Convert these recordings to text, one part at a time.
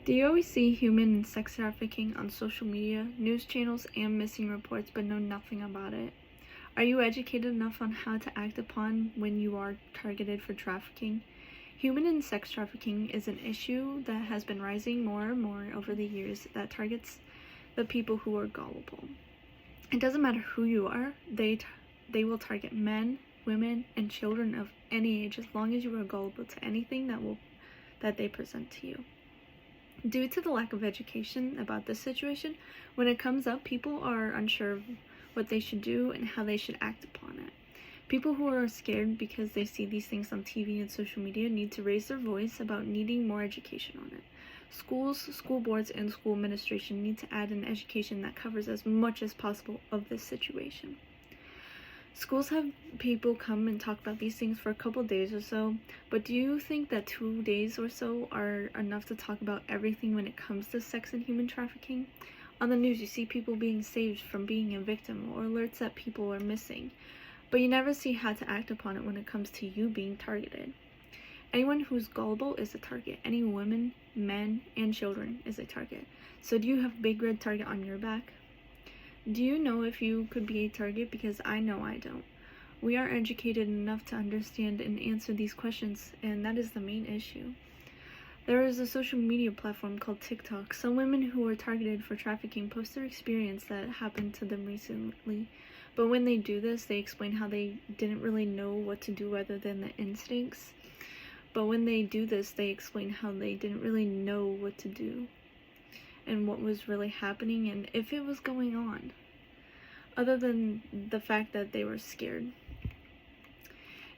Do you always see human and sex trafficking on social media, news channels, and missing reports but know nothing about it? Are you educated enough on how to act upon when you are targeted for trafficking? Human and sex trafficking is an issue that has been rising more and more over the years that targets the people who are gullible. It doesn't matter who you are, they will target men, women, and children of any age as long as you are gullible to anything that they present to you. Due to the lack of education about this situation, when it comes up, people are unsure of what they should do and how they should act upon it. People who are scared because they see these things on TV and social media need to raise their voice about needing more education on it. Schools, school boards, and school administration need to add an education that covers as much as possible of this situation. Schools have people come and talk about these things for a couple days or so, but do you think that 2 days or so are enough to talk about everything when it comes to sex and human trafficking? On the news, you see people being saved from being a victim or alerts that people are missing, but you never see how to act upon it when it comes to you being targeted. Anyone who's gullible is a target. Any women, men, and children is a target. So do you have a big red target on your back? Do you know if you could be a target? Because I know I don't. We are educated enough to understand and answer these questions, and that is the main issue. There is a social media platform called TikTok. Some women who are targeted for trafficking post their experience that happened to them recently. But when they do this, they explain how they didn't really know what to do other than the instincts. But when they do this, they explain how they didn't really know what to do and what was really happening and if it was going on, other than the fact that they were scared.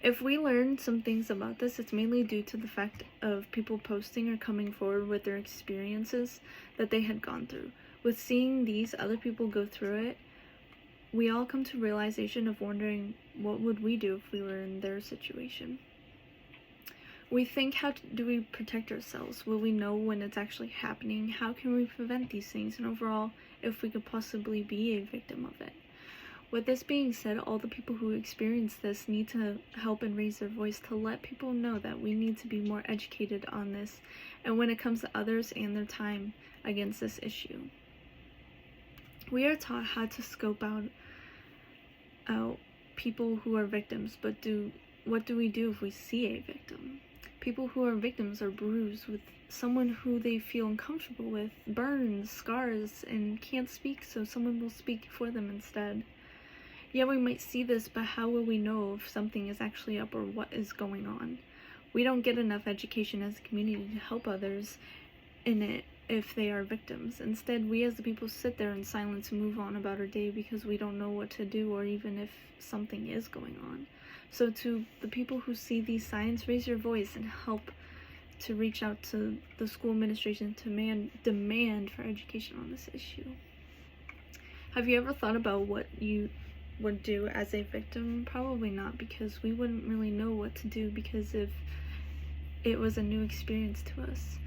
If we learned some things about this, it's mainly due to the fact of people posting or coming forward with their experiences that they had gone through. With seeing these other people go through it, we all come to realization of wondering, what would we do if we were in their situation? We think, how do we protect ourselves? Will we know when it's actually happening? How can we prevent these things? And overall, if we could possibly be a victim of it. With this being said, all the people who experience this need to help and raise their voice to let people know that we need to be more educated on this and when it comes to others and their time against this issue. We are taught how to scope out people who are victims, but what do we do if we see a victim? People who are victims are bruised with someone who they feel uncomfortable with, burns, scars, and can't speak, so someone will speak for them instead. Yeah, we might see this, but how will we know if something is actually up or what is going on? We don't get enough education as a community to help others in it if they are victims. Instead, we as the people sit there in silence and move on about our day because we don't know what to do or even if something is going on. So to the people who see these signs, raise your voice and help to reach out to the school administration to demand for education on this issue. Have you ever thought about what you would do as a victim? Probably not, because we wouldn't really know what to do because if it was a new experience to us.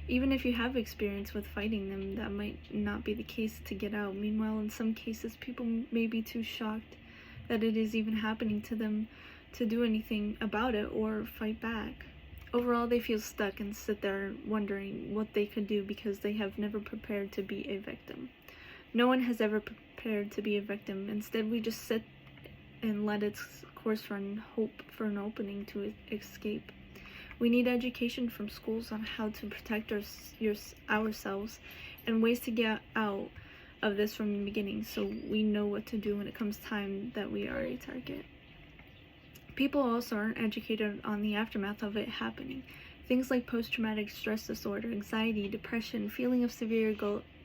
Even if you have experience with fighting them, that might not be the case to get out. Meanwhile, in some cases, people may be too shocked that it is even happening to them to do anything about it or fight back. Overall, they feel stuck and sit there wondering what they could do because they have never prepared to be a victim. No one has ever prepared to be a victim. Instead, we just sit and let its course run and hope for an opening to escape. We need education from schools on how to protect ourselves and ways to get out of this from the beginning so we know what to do when it comes time that we are a target. People also aren't educated on the aftermath of it happening. Things like post-traumatic stress disorder, anxiety, depression, feeling of severe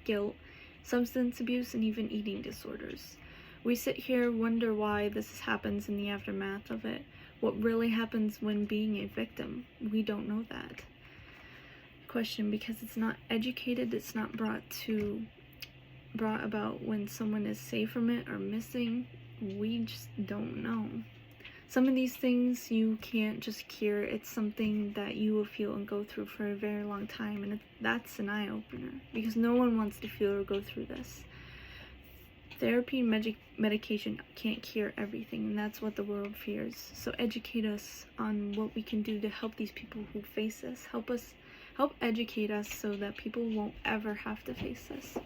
guilt, substance abuse, and even eating disorders. We sit here wonder why this happens in the aftermath of it. What really happens when being a victim? We don't know that. Question, because it's not educated, it's not brought about when someone is saved from it or missing. We just don't know. Some of these things you can't just cure. It's something that you will feel and go through for a very long time, and that's an eye-opener because no one wants to feel or go through this. Therapy and medication can't cure everything, and that's what the world fears. So educate us on what we can do to help these people who face this. Help us Help educate us so that people won't ever have to face this.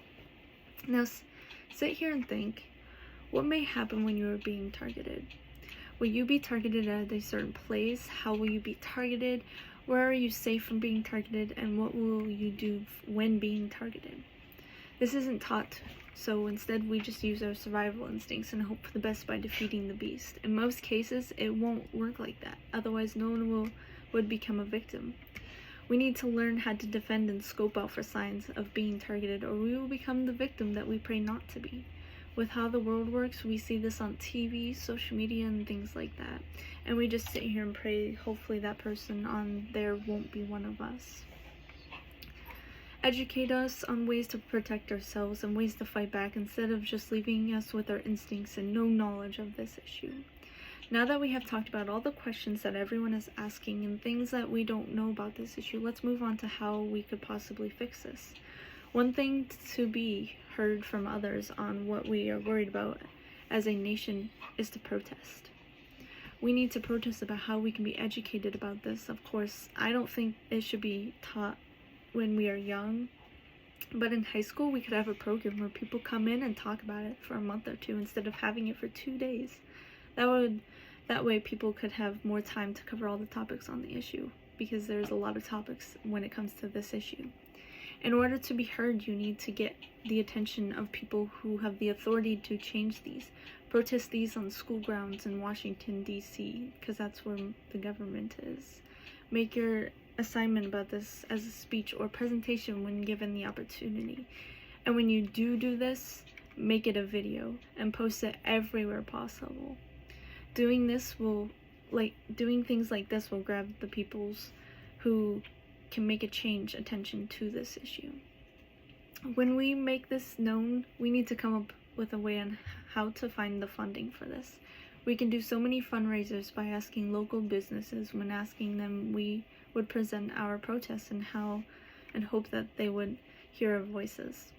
Now, sit here and think, what may happen when you are being targeted? Will you be targeted at a certain place? How will you be targeted? Where are you safe from being targeted? And what will you do when being targeted? This isn't taught, so instead we just use our survival instincts and hope for the best by defeating the beast. In most cases, it won't work like that. Otherwise, no one would become a victim. We need to learn how to defend and scope out for signs of being targeted, or we will become the victim that we pray not to be. With how the world works, we see this on TV, social media, and things like that. And we just sit here and pray, hopefully that person on there won't be one of us. Educate us on ways to protect ourselves and ways to fight back instead of just leaving us with our instincts and no knowledge of this issue. Now that we have talked about all the questions that everyone is asking and things that we don't know about this issue, let's move on to how we could possibly fix this. One thing to be heard from others on what we are worried about as a nation is to protest. We need to protest about how we can be educated about this. Of course, I don't think it should be taught when we are young, but in high school we could have a program where people come in and talk about it for a month or two instead of having it for 2 days. That way people could have more time to cover all the topics on the issue, because there's a lot of topics when it comes to this issue. In order to be heard, you need to get the attention of people who have the authority to change these. Protest these on school grounds in Washington, D.C., because that's where the government is. Make your assignment about this as a speech or presentation when given the opportunity. And when you do this, make it a video and post it everywhere possible. Doing things like this will grab the peoples who can make a change attention to this issue. When we make this known, we need to come up with a way on how to find the funding for this. We can do so many fundraisers by asking local businesses. When asking them, we would present our protests and hope that they would hear our voices.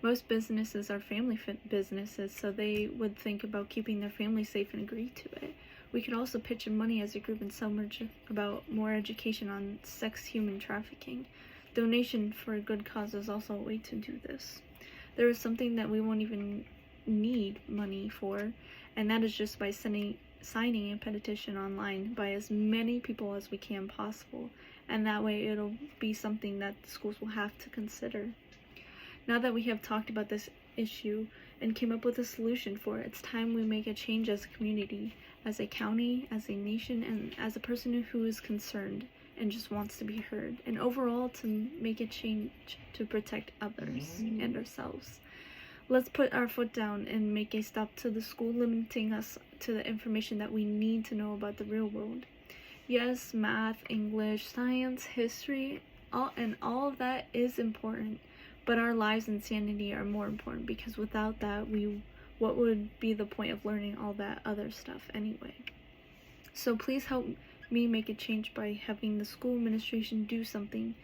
Most businesses are family businesses, so they would think about keeping their family safe and agree to it. We could also pitch in money as a group and so much about more education on human trafficking. Donation for a good cause is also a way to do this. There is something that we won't even need money for, and that is just by signing a petition online by as many people as we can possible, and that way it'll be something that the schools will have to consider. Now that we have talked about this issue and came up with a solution for it, it's time we make a change as a community, as a county, as a nation, and as a person who is concerned and just wants to be heard, and overall to make a change to protect others and ourselves. Let's put our foot down and make a stop to the school limiting us to the information that we need to know about the real world. Yes, math, English, science, history, all of that is important, but our lives and sanity are more important, because without that, what would be the point of learning all that other stuff anyway? So please help me make a change by having the school administration do something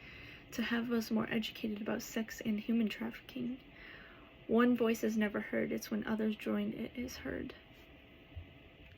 to have us more educated about sex and human trafficking. One voice is never heard, it's when others join it is heard.